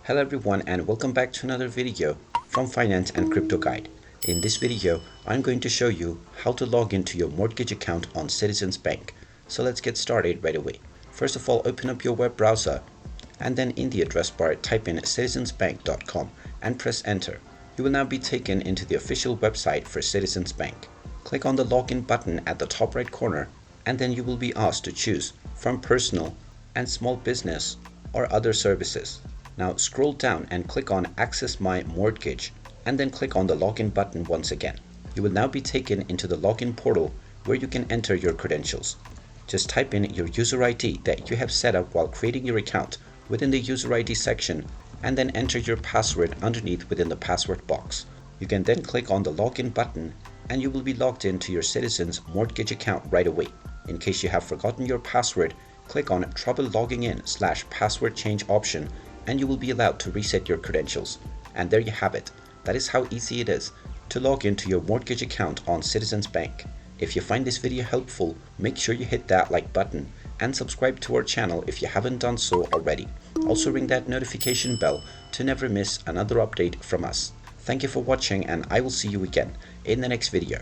Hello everyone and welcome back to another video from Finance and Crypto Guide. In this video, I'm going to show you how to log into your mortgage account on Citizens Bank. So let's get started right away. First of all, open up your web browser and then in the address bar type in citizensbank.com and press enter. You will now be taken into the official website for Citizens Bank. Click on the login button at the top right corner and then you will be asked to choose from personal and small business or other services. Now scroll down and click on Access My Mortgage and then click on the login button once again. You will now be taken into the login portal where you can enter your credentials. Just type in your user ID that you have set up while creating your account within the user ID section and then enter your password underneath within the password box. You can then click on the login button and you will be logged into your Citizens mortgage account right away. In case you have forgotten your password, click on Trouble Logging In / Password Change option and you will be allowed to reset your credentials. And there you have it. That is how easy it is to log into your mortgage account on Citizens Bank. If you find this video helpful, make sure you hit that like button and subscribe to our channel if you haven't done so already. Also ring that notification bell to never miss another update from us. Thank you for watching and I will see you again in the next video.